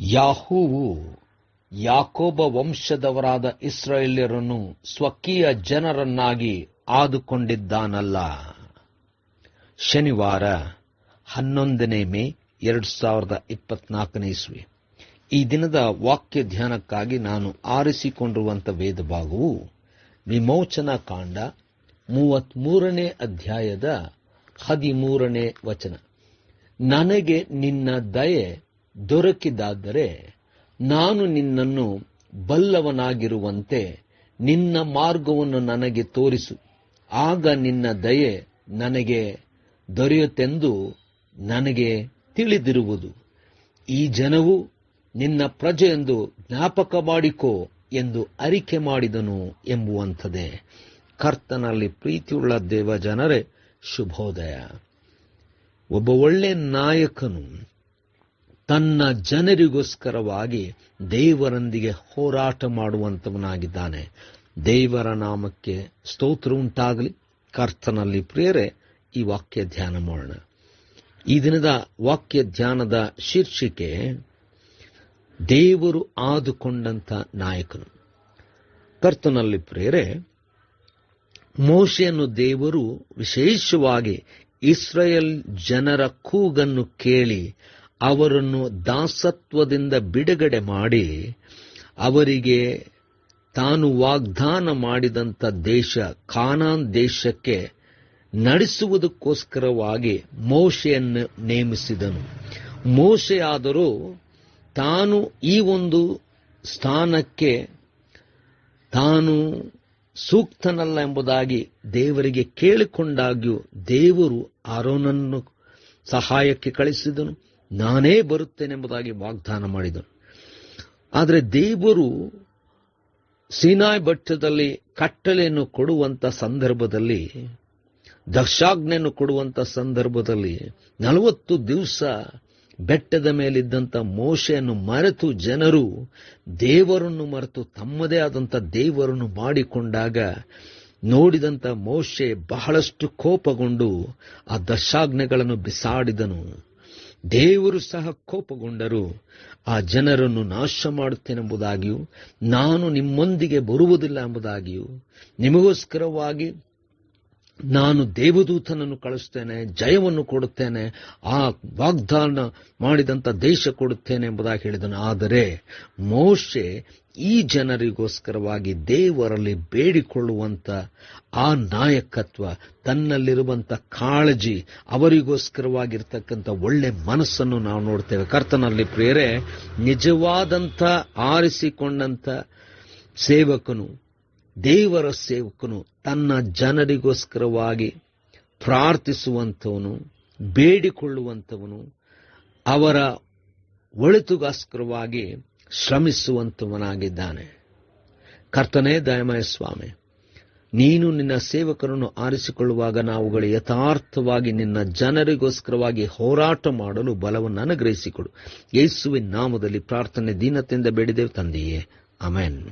ಯಾಹೂವು ಯಾಕೋಬ ವಂಶದವರಾದ ಇಸ್ರಾಯೇಲ್ಯರನ್ನು ಸ್ವಕೀಯ ಜನರನ್ನಾಗಿ ಆದುಕೊಂಡಿದ್ದಾನಲ್ಲ. ಶನಿವಾರ 11 ಮೇ 2024 ಇಸ್ವಿ. ಈ ದಿನದ ವಾಕ್ಯ ಧ್ಯಾನಕ್ಕಾಗಿ ನಾನು ಆರಿಸಿಕೊಂಡಿರುವಂಥ ವೇದ ಭಾಗವು ವಿಮೋಚನಾ ಕಾಂಡ 33ನೇ ಅಧ್ಯಾಯದ 13ನೇ ವಚನ. ನನಗೆ ನಿನ್ನ ದಯೆ ದೊರಕಿದಾದರೆ ನಾನು ನಿನ್ನನ್ನು ಬಲ್ಲವನಾಗಿರುವಂತೆ ನಿನ್ನ ಮಾರ್ಗವನ್ನು ನನಗೆ ತೋರಿಸು, ಆಗ ನಿನ್ನ ದಯೆ ನನಗೆ ದೊರೆಯುತ್ತೆಂದು ನನಗೆ ತಿಳಿದಿರುವುದು. ಈ ಜನವು ನಿನ್ನ ಪ್ರಜೆಯೆಂದು ಜ್ಞಾಪಕ ಮಾಡಿಕೋ ಎಂದು ಅರಿಕೆ ಮಾಡಿದನು ಎಂಬುವಂಥದ್ದೇ. ಕರ್ತನಲ್ಲಿ ಪ್ರೀತಿಯುಳ್ಳ ದೇವ ಜನರೇ, ಶುಭೋದಯ. ಒಬ್ಬ ಒಳ್ಳೆ ನಾಯಕನು ತನ್ನ ಜನರಿಗೋಸ್ಕರವಾಗಿ ದೇವರೊಂದಿಗೆ ಹೋರಾಟ ಮಾಡುವಂತವನಾಗಿದ್ದಾನೆ. ದೇವರ ನಾಮಕ್ಕೆ ಸ್ತೋತ್ರ ಉಂಟಾಗಲಿ. ಕರ್ತನಲ್ಲಿ ಪ್ರಿಯರೇ, ಈ ವಾಕ್ಯ ಧ್ಯಾನ ಮಾಡೋಣ. ಈ ದಿನದ ವಾಕ್ಯ ಧ್ಯಾನದ ಶೀರ್ಷಿಕೆ ದೇವರು ಆದುಕೊಂಡಂತ ನಾಯಕನು. ಕರ್ತನಲ್ಲಿ ಪ್ರಿಯರೇ, ಮೋಶೆಯನ್ನು ದೇವರು ವಿಶೇಷವಾಗಿ ಇಸ್ರಾಯೇಲ್ ಜನರ ಕೂಗನ್ನು ಕೇಳಿ ಅವರನ್ನು ದಾಸತ್ವದಿಂದ ಬಿಡುಗಡೆ ಮಾಡಿ ಅವರಿಗೆ ತಾನು ವಾಗ್ದಾನ ಮಾಡಿದಂಥ ದೇಶ ಕಾನಾನ್ ದೇಶಕ್ಕೆ ನಡೆಸುವುದಕ್ಕೋಸ್ಕರವಾಗಿ ಮೋಶೆಯನ್ನು ನೇಮಿಸಿದನು. ಮೋಶೆಯಾದರೂ ತಾನು ಈ ಒಂದು ಸ್ಥಾನಕ್ಕೆ ತಾನು ಸೂಕ್ತನಲ್ಲ ಎಂಬುದಾಗಿ ದೇವರಿಗೆ ಕೇಳಿಕೊಂಡಾಗ್ಯೂ ದೇವರು ಆರೋನನ್ನು ಸಹಾಯಕ್ಕೆ ಕಳಿಸಿದನು. ನಾನೇ ಬರುತ್ತೇನೆಂಬುದಾಗಿ ವಾಗ್ದಾನ ಮಾಡಿದನು. ಆದರೆ ದೇವರು ಸೀನಾಯ್ ಬೆಟ್ಟದಲ್ಲಿ ಕಟ್ಟಳೆಯನ್ನು ಕೊಡುವಂಥ ಸಂದರ್ಭದಲ್ಲಿ, ದಕ್ಷಾಜ್ಞೆಯನ್ನು ಕೊಡುವಂಥ ಸಂದರ್ಭದಲ್ಲಿ 40 ದಿವಸ ಬೆಟ್ಟದ ಮೇಲಿದ್ದಂಥ ಮೋಶೆಯನ್ನು ಮರೆತು ಜನರು ದೇವರನ್ನು ಮರೆತು ತಮ್ಮದೇ ಆದಂಥ ದೇವರನ್ನು ಮಾಡಿಕೊಂಡಾಗ ನೋಡಿದಂಥ ಮೋಶೆ ಬಹಳಷ್ಟು ಕೋಪಗೊಂಡು ಆ ದಶಾಜ್ಞೆಗಳನ್ನು ಬಿಸಾಡಿದನು. ದೇವರು ಸಹ ಕೋಪಗೊಂಡರು. ಆ ಜನರನ್ನು ನಾಶ ಮಾಡುತ್ತೇನೆಂಬುದಾಗಿಯೂ ನಾನು ನಿಮ್ಮೊಂದಿಗೆ ಬರುವುದಿಲ್ಲ ಎಂಬುದಾಗಿಯೂ ನಿಮಗೋಸ್ಕರವಾಗಿ ನಾನು ದೇವದೂತನನ್ನು ಕಳಿಸ್ತೇನೆ, ಜಯವನ್ನು ಕೊಡುತ್ತೇನೆ, ಆ ವಾಗ್ದಾನ ಮಾಡಿದಂಥ ದೇಶ ಕೊಡುತ್ತೇನೆ ಎಂಬುದಾಗಿ ಹೇಳಿದನು. ಆದರೆ ಮೋಶೆ ಈ ಜನರಿಗೋಸ್ಕರವಾಗಿ ದೇವರಲ್ಲಿ ಬೇಡಿಕೊಳ್ಳುವಂಥ ಆ ನಾಯಕತ್ವ, ತನ್ನಲ್ಲಿರುವಂಥ ಕಾಳಜಿ, ಅವರಿಗೋಸ್ಕರವಾಗಿರ್ತಕ್ಕಂಥ ಒಳ್ಳೆ ಮನಸ್ಸನ್ನು ನಾವು ನೋಡ್ತೇವೆ. ಕರ್ತನಲ್ಲಿ ಪ್ರಿಯರೇ, ನಿಜವಾದಂಥ ಆರಿಸಿಕೊಂಡಂಥ ಸೇವಕನು, ದೇವರ ಸೇವಕನು ತನ್ನ ಜನರಿಗೋಸ್ಕರವಾಗಿ ಪ್ರಾರ್ಥಿಸುವಂಥವನು, ಬೇಡಿಕೊಳ್ಳುವಂಥವನು, ಅವರ ಒಳಿತುಗೋಸ್ಕರವಾಗಿ ಶ್ರಮಿಸುವಂಥವನಾಗಿದ್ದಾನೆ. ಕರ್ತನೇ ದಯಮಯ ಸ್ವಾಮಿ, ನೀನು ನಿನ್ನ ಸೇವಕರನ್ನು ಆರಿಸಿಕೊಳ್ಳುವಾಗ ನಾವುಗಳು ಯಥಾರ್ಥವಾಗಿ ನಿನ್ನ ಜನರಿಗೋಸ್ಕರವಾಗಿ ಹೋರಾಟ ಮಾಡಲು ಬಲವನ್ನು ಅನುಗ್ರಹಿಸಿಕೊಡು. ಯೇಸುವಿನ ನಾಮದಲ್ಲಿ ಪ್ರಾರ್ಥನೆ ದೀನತೆಯಿಂದ ಬೇಡಿದೆವು ತಂದೆಯೇ, ಆಮೆನ್.